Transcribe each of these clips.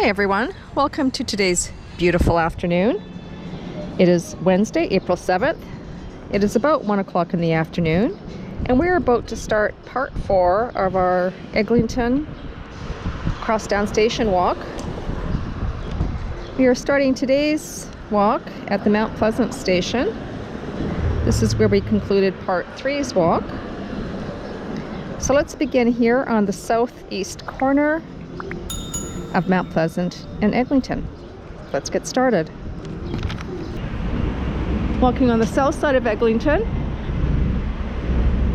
Hi everyone, welcome to today's beautiful afternoon. It is Wednesday, April 7th. It is about 1 o'clock in the afternoon and we're about to start part 4 of our Eglinton Crosstown Station walk. We are starting today's walk at the Mount Pleasant station. This is where we concluded part 3's walk. So let's begin here on the southeast corner of Mount Pleasant and Eglinton. Let's get started. Walking on the south side of Eglinton,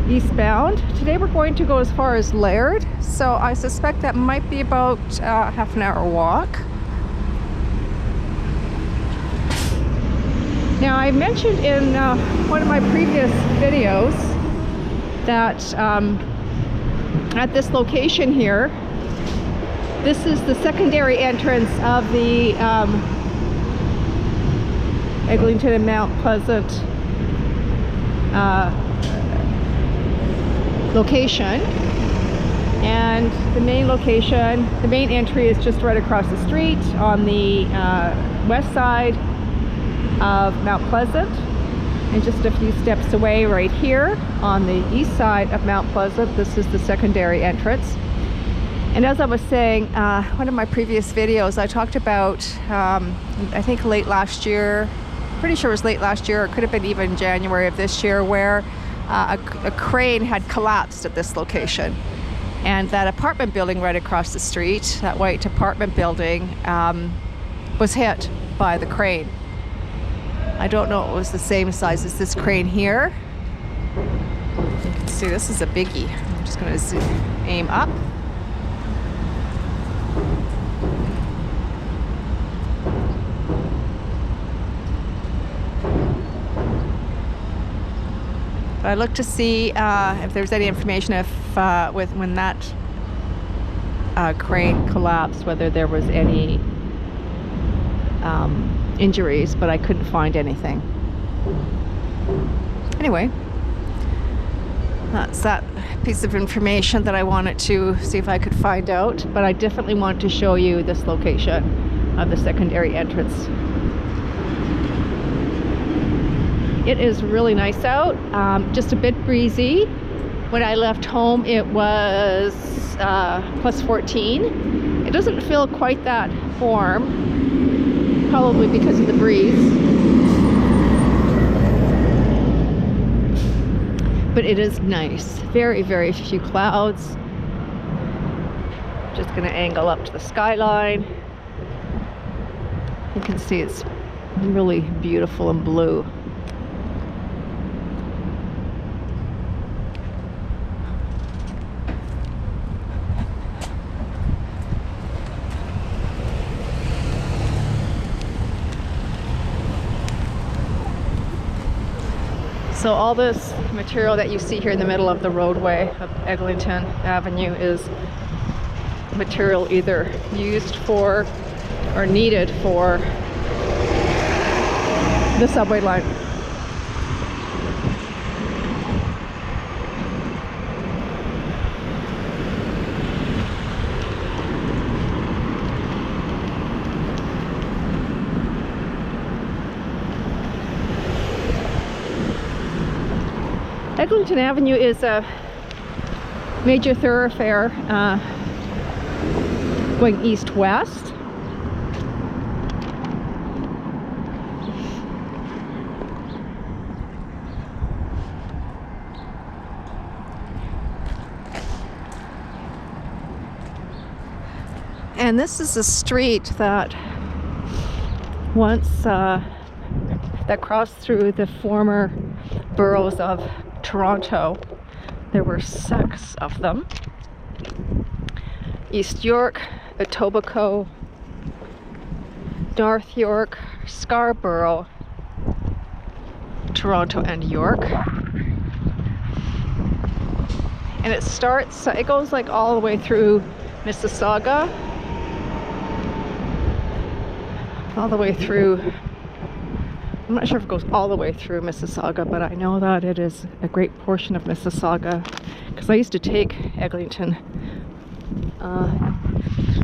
eastbound. Today we're going to go as far as Laird, so I suspect that might be about half an hour walk. Now I mentioned in one of my previous videos that at this location here, this is the secondary entrance of the Eglinton and Mount Pleasant location. And the main location, the main entry is just right across the street on the west side of Mount Pleasant. And just a few steps away right here on the east side of Mount Pleasant, this is the secondary entrance. And as I was saying, one of my previous videos, I talked about, I think late last year, pretty sure it was late last year, or it could have been even January of this year, where a crane had collapsed at this location. And that apartment building right across the street, that white apartment building, was hit by the crane. I don't know if it was the same size as this crane here. You can see this is a biggie. I'm just going to aim up. But I looked to see if there's any information if when that crane collapsed, whether there was any injuries, but I couldn't find anything. Anyway, that's that piece of information that I wanted to see if I could find out, but I definitely want to show you this location of the secondary entrance. It is really nice out, just a bit breezy. When I left home it was plus 14. It doesn't feel quite that warm, probably because of the breeze. But it is nice. Very, very few clouds. Just gonna angle up to the skyline. You can see it's really beautiful and blue. So all this material that you see here in the middle of the roadway of Eglinton Avenue is material either used for or needed for the subway line. Eglinton Avenue is a major thoroughfare going east-west. And this is a street that once that crossed through the former boroughs of Toronto. There were 6 of them. East York, Etobicoke, North York, Scarborough, Toronto, and York. And it goes like all the way through Mississauga, all the way through I'm not sure if it goes all the way through Mississauga, but I know that it is a great portion of Mississauga because I used to take Eglinton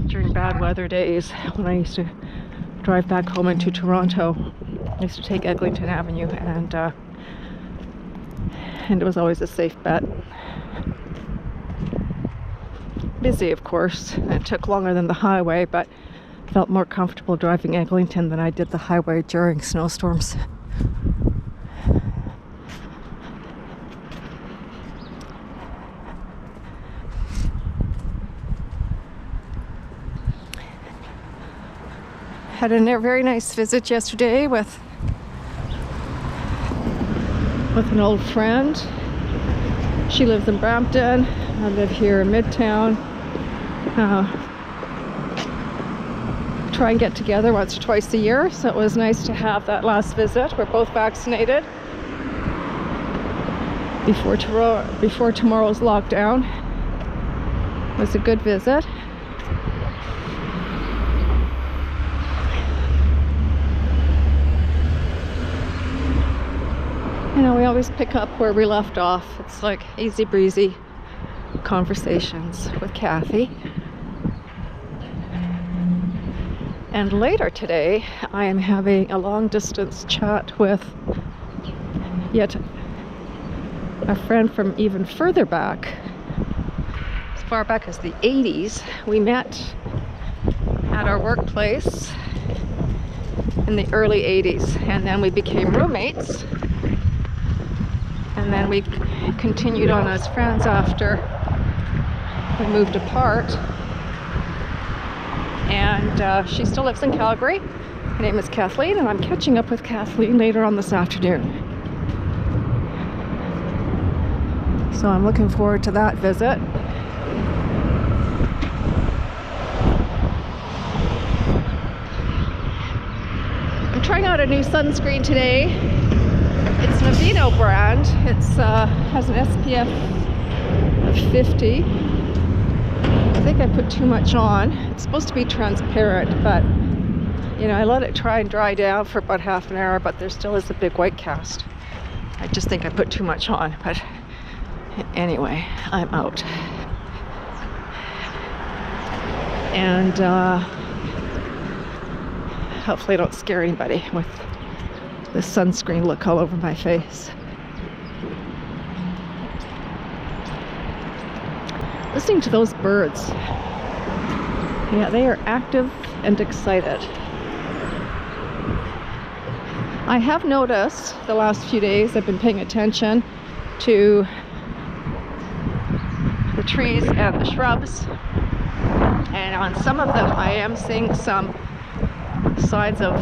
during during bad weather days when I used to drive back home into Toronto. I used to take Eglinton Avenue, and it was always a safe bet. Busy, of course, and it took longer than the highway, but felt more comfortable driving Eglinton than I did the highway during snowstorms. Had a very nice visit yesterday with an old friend. She lives in Brampton. I live here in Midtown. Try and get together once or twice a year, so it was nice to have that last visit. We're both vaccinated before tomorrow's lockdown. It was a good visit. You know, we always pick up where we left off. It's like easy breezy conversations with Kathy. And later today, I am having a long distance chat with yet a friend from even further back, as far back as the 80s. We met at our workplace in the early 80s, and then we became roommates. And then we continued on as friends after we moved apart. And she still lives in Calgary. Her name is Kathleen, and I'm catching up with Kathleen later on this afternoon. So I'm looking forward to that visit. I'm trying out a new sunscreen today. It's an Aveeno brand. It's has an SPF of 50. I think I put too much on. It's supposed to be transparent, but you know, I let it try and dry down for about half an hour, but there still is a big white cast. I just think I put too much on, but anyway, I'm out. And hopefully I don't scare anybody with the sunscreen look all over my face. Listening to those birds. Yeah, they are active and excited. I have noticed the last few days I've been paying attention to the trees and the shrubs, and on some of them I am seeing some signs of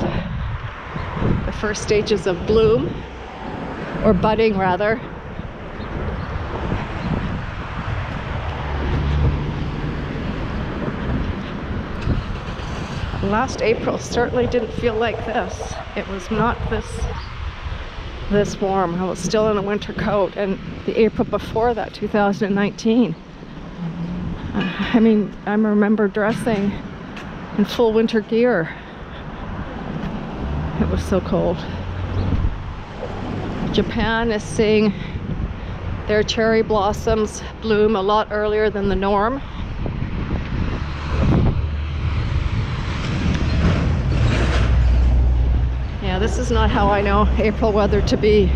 the first stages of bloom, or budding rather. Last April certainly didn't feel like this. It was not this warm. I was still in a winter coat, and the April before that, 2019. I mean, I remember dressing in full winter gear. It was so cold. Japan is seeing their cherry blossoms bloom a lot earlier than the norm. Yeah, this is not how I know April weather to be.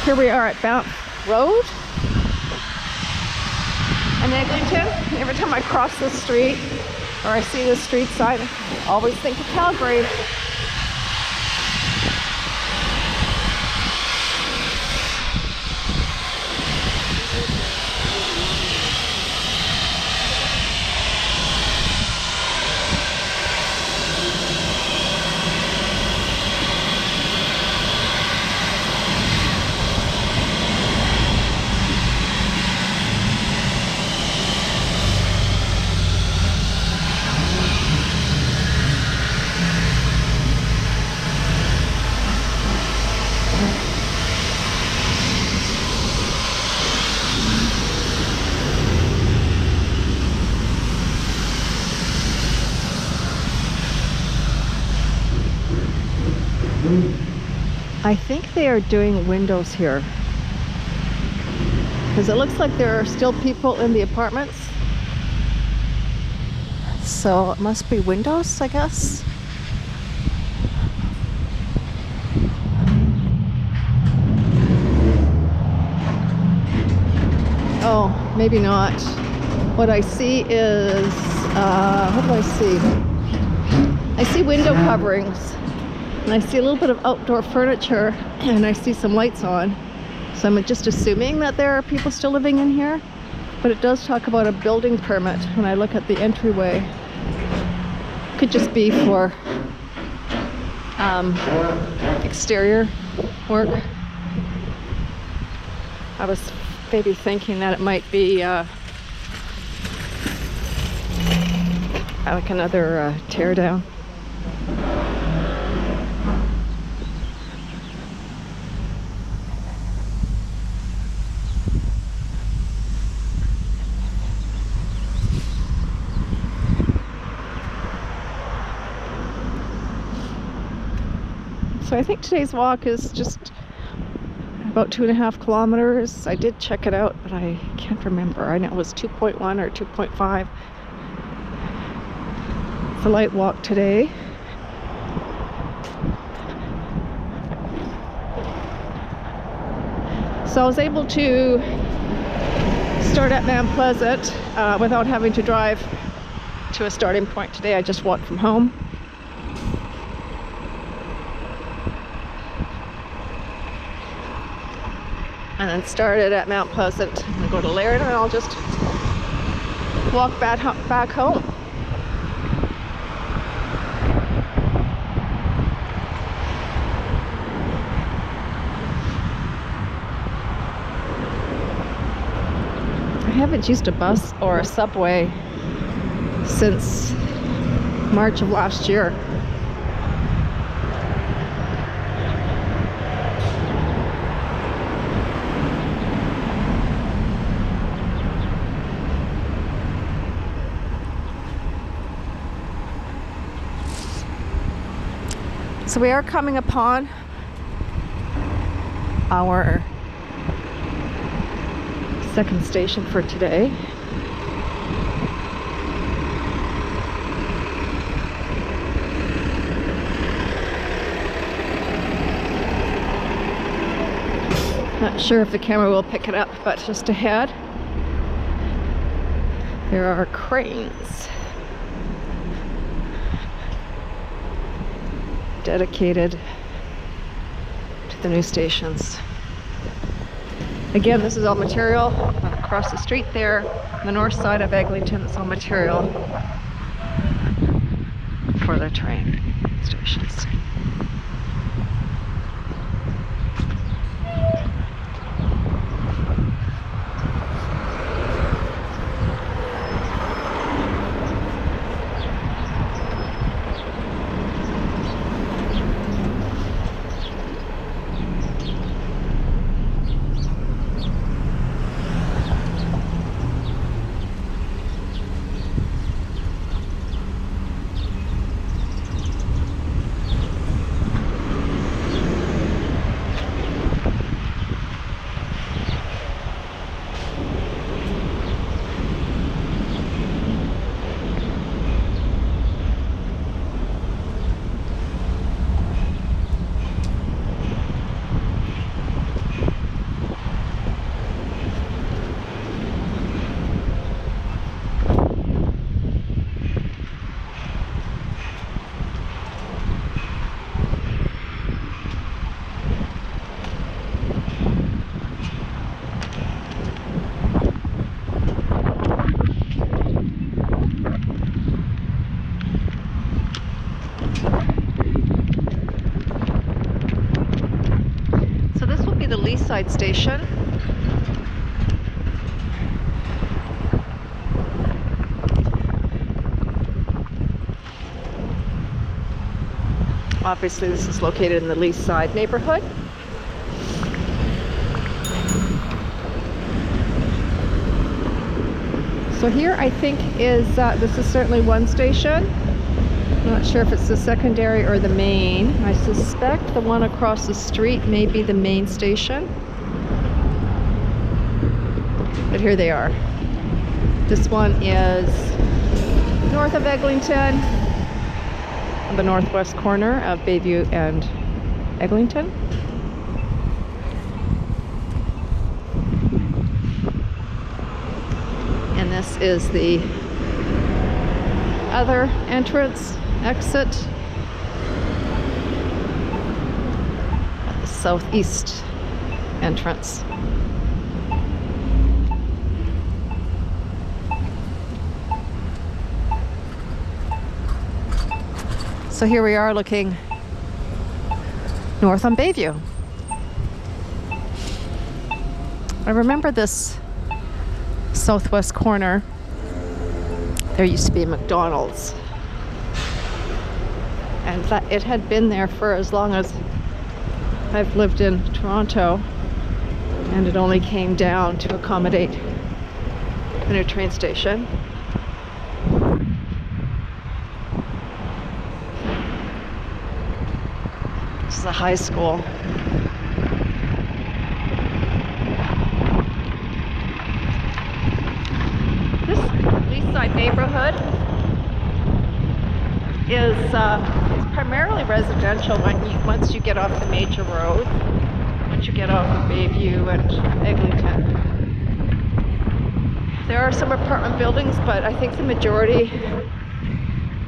Here we are at Banff Road in Eglinton. Every time I cross the street or I see the street sign, I always think of Calgary. I think they are doing windows here, because it looks like there are still people in the apartments. So it must be windows, I guess. Oh, maybe not. What I see is, what do I see? I see window coverings, and I see a little bit of outdoor furniture, and I see some lights on. So I'm just assuming that there are people still living in here, but it does talk about a building permit when I look at the entryway. Could just be for exterior work. I was maybe thinking that it might be like another tear down. So I think today's walk is just about 2.5 kilometers. I did check it out, but I can't remember. I know it was 2.1 or 2.5. It's a light walk today. So I was able to start at Mount Pleasant without having to drive to a starting point today. I just walked from home. And then started at Mount Pleasant and go to Laird, and I'll just walk back home. I haven't used a bus or a subway since March of last year. So we are coming upon our second station for today. Not sure if the camera will pick it up, but just ahead there are cranes dedicated to the new stations. Again, this is all material. Across the street there, on the north side of Eglinton, it's all material for the train stations. The Leaside Station. Obviously this is located in the Leaside neighborhood. So here I think is, this is certainly one station. I'm not sure if it's the secondary or the main. I suspect the one across the street may be the main station. But here they are. This one is north of Eglinton, on the northwest corner of Bayview and Eglinton. And this is the other entrance, exit, at the southeast entrance. So here we are looking north on Bayview. I remember this southwest corner. There used to be a McDonald's, and that it had been there for as long as I've lived in Toronto, and it only came down to accommodate a new train station. This is a high school. This Leaside neighborhood is it's primarily residential once you get off the major road, once you get off of Bayview and Eglinton. There are some apartment buildings, but I think the majority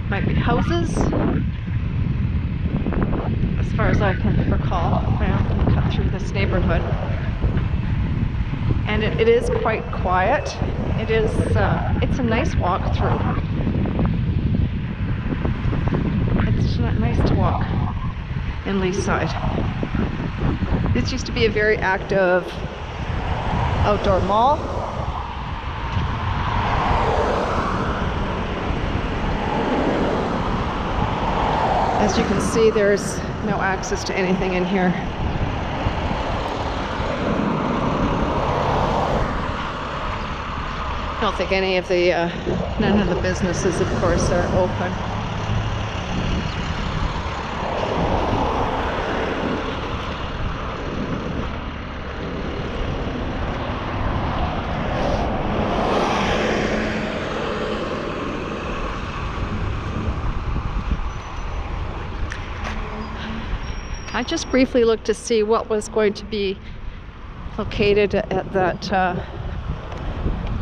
might be houses, as far as I can recall when I cut through this neighborhood. And it is quite quiet. It is it's a nice walk through. It's nice to walk in Leaside. This used to be a very active outdoor mall. As you can see, there's no access to anything in here. I don't think any of the, none of the businesses, of course, are open. I just briefly looked to see what was going to be located at that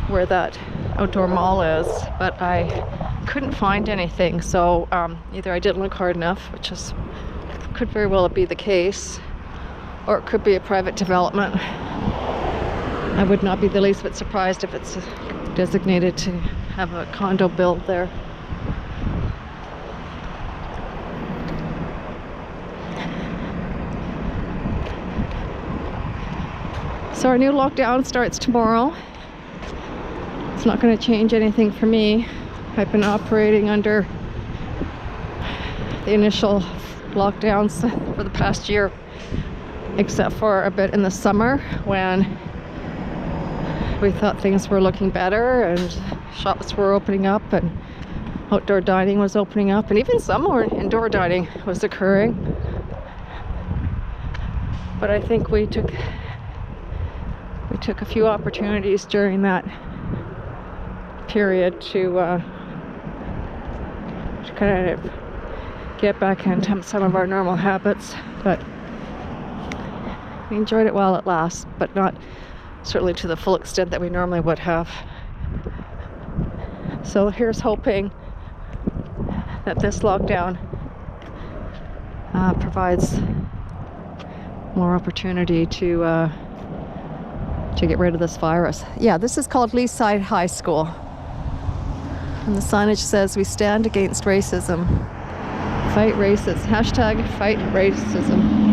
where that outdoor mall is, but I couldn't find anything. So either I didn't look hard enough, which could very well be the case, or it could be a private development. I would not be the least bit surprised if it's designated to have a condo build there. So our new lockdown starts tomorrow. It's not going to change anything for me. I've been operating under the initial lockdowns for the past year, except for a bit in the summer when we thought things were looking better and shops were opening up and outdoor dining was opening up, and even some more indoor dining was occurring. But I think we took a few opportunities during that period to kind of get back into some of our normal habits, but we enjoyed it while it lasts, but not certainly to the full extent that we normally would have. So here's hoping that this lockdown provides more opportunity to get rid of this virus. Yeah, this is called Leaside High School. And the signage says, "We stand against racism. Fight racism. Hashtag fight racism."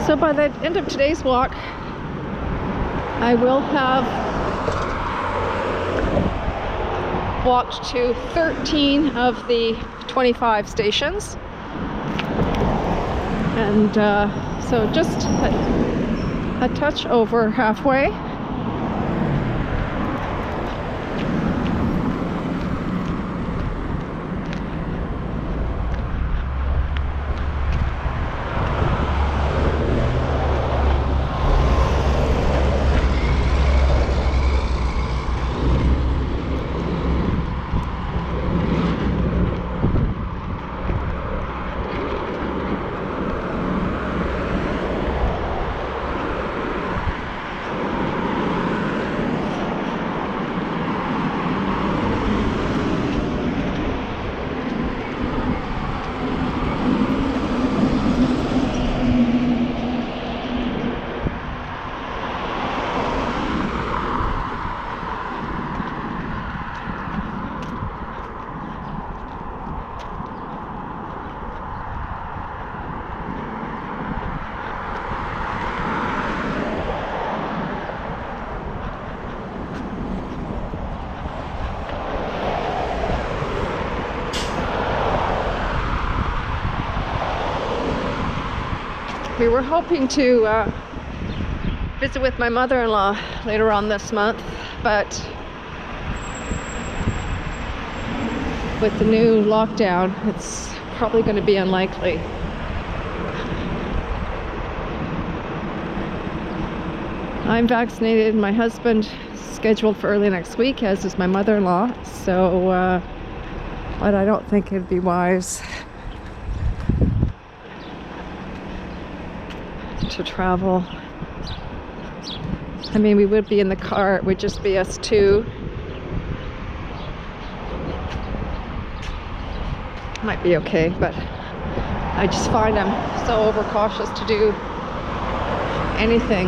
So by the end of today's walk, I will have walked to 13 of the 25 stations. And so just a touch over halfway. We were hoping to visit with my mother-in-law later on this month, but with the new lockdown, it's probably going to be unlikely. I'm vaccinated. My husband is scheduled for early next week, as is my mother-in-law, so but I don't think it'd be wise to travel. I mean, we would be in the car, it would just be us two. Might be okay, but I just find I'm so overcautious to do anything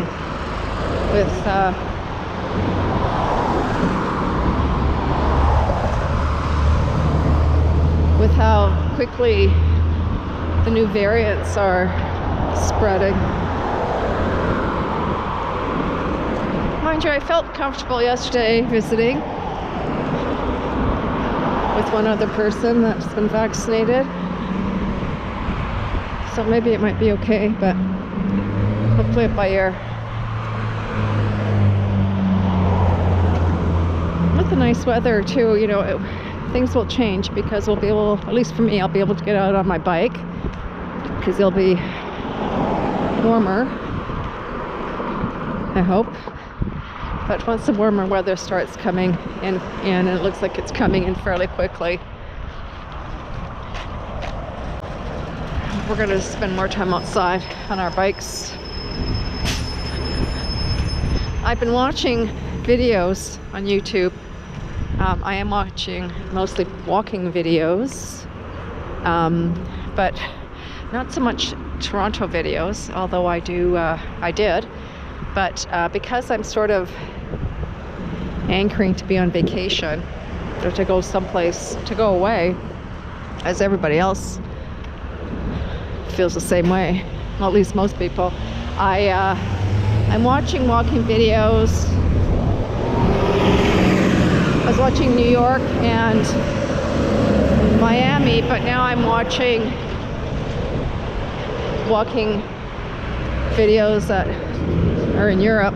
with how quickly the new variants are spreading. Mind you, I felt comfortable yesterday visiting with one other person that's been vaccinated. So maybe it might be okay, but we'll play it by ear. With the nice weather too, you know, things will change because we'll be able, at least for me, I'll be able to get out on my bike because it'll be warmer, I hope. But once the warmer weather starts coming in, and it looks like it's coming in fairly quickly, we're going to spend more time outside on our bikes. I've been watching videos on YouTube. I am watching mostly walking videos, but not so much Toronto videos, although I did. But because I'm sort of anchoring to be on vacation or to go someplace, to go away, as everybody else feels the same way, well, at least most people, I'm watching walking videos. I was watching New York and Miami, but now I'm watching walking videos that are in Europe.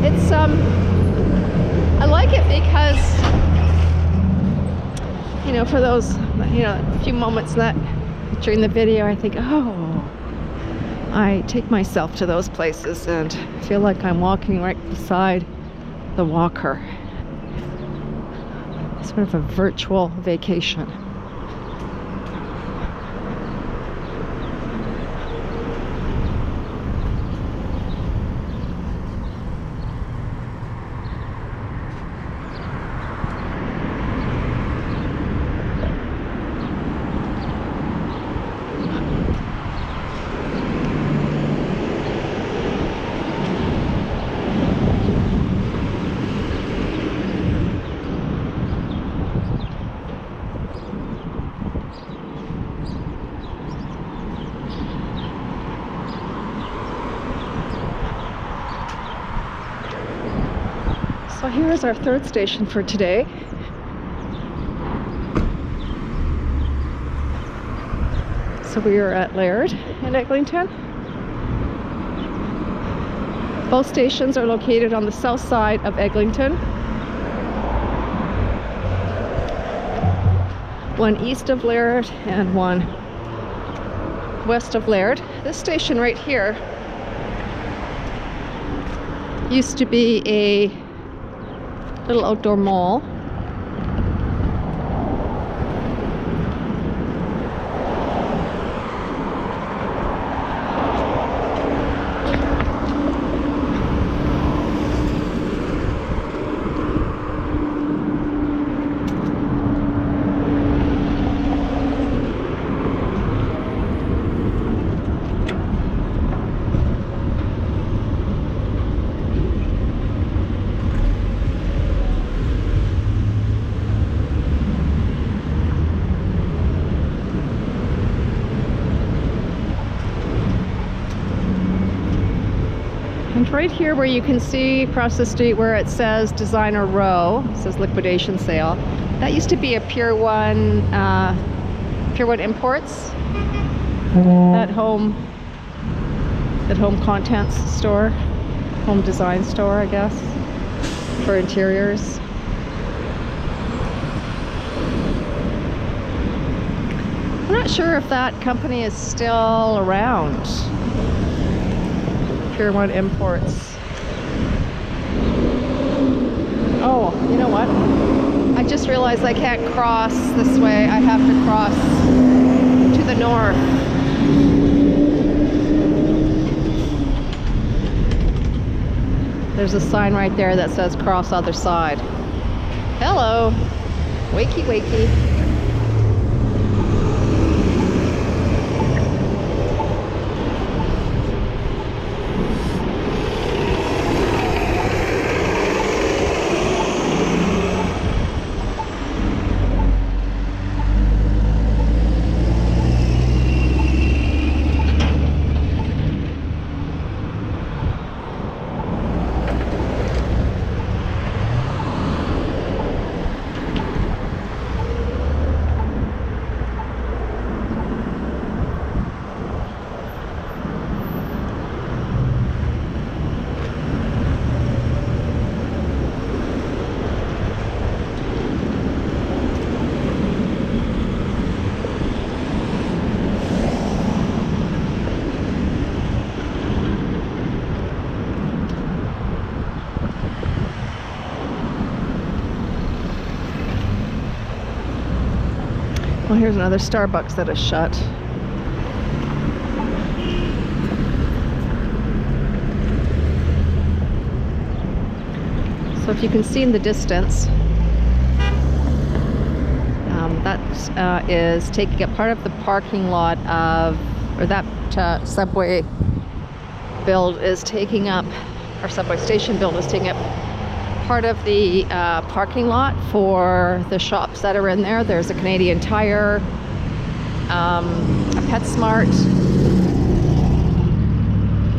It's I like it because, you know, for those, you know, few moments that during the video I think, oh, I take myself to those places and feel like I'm walking right beside the walker. Sort of a virtual vacation. Well, here is our third station for today. So we are at Laird in Eglinton. Both stations are located on the south side of Eglinton. One east of Laird and one west of Laird. This station right here used to be a little outdoor mall. And right here where you can see across the street where it says Designer Row, it says liquidation sale, that used to be a Pier 1 Imports, that home contents store, home design store, I guess, for interiors. I'm not sure if that company is still around. Pier 1 Imports. Oh, you know what? I just realized I can't cross this way. I have to cross to the north. There's a sign right there that says cross other side. Hello. Wakey, wakey. Well, here's another Starbucks that is shut. So if you can see in the distance, that is taking up part of the parking lot of, or that subway build is taking up, or subway station build is taking up part of the parking lot for the shops that are in there. There's a Canadian Tire, a PetSmart,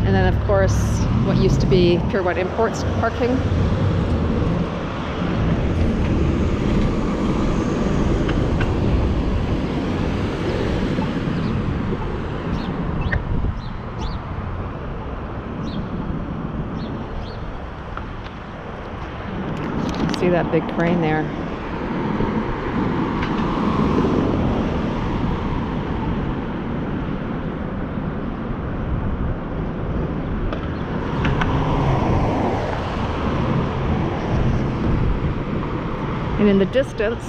and then of course what used to be Pier 1 Imports parking. See that big crane there. And in the distance,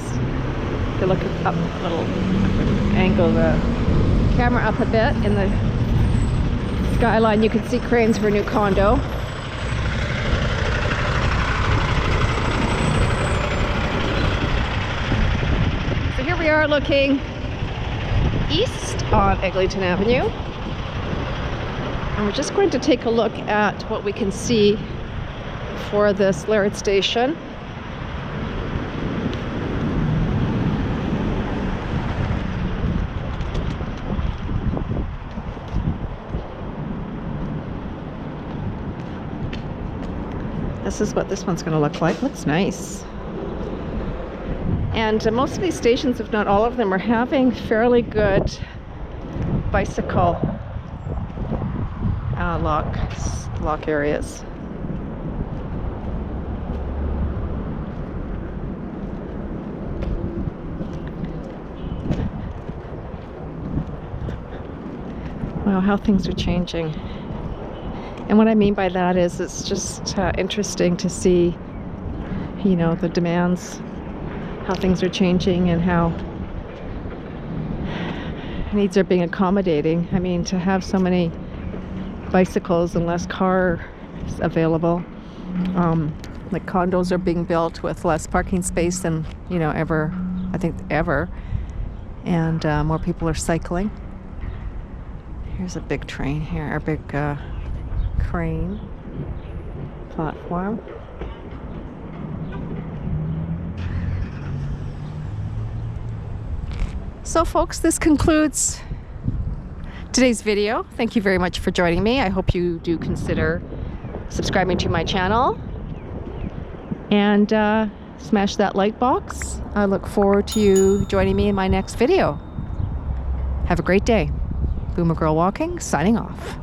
if you look up a little, angle the camera up a bit in the skyline, you can see cranes for a new condo. So here we are looking east on Eglinton Avenue. And we're just going to take a look at what we can see for this Laird Station. This is what this one's going to look like. Looks nice. And most of these stations, if not all of them, are having fairly good bicycle lock areas. Wow, how things are changing. And what I mean by that is it's just interesting to see, you know, the demands, how things are changing and how needs are being accommodating. I mean, to have so many bicycles and less cars available, like condos are being built with less parking space than, you know, ever, and more people are cycling. Here's a big train here, a big crane platform. So folks, this concludes today's video. Thank you very much for joining me. I hope you do consider subscribing to my channel and smash that like box. I look forward to you joining me in my next video. Have a great day. Boomer Girl Walking, signing off.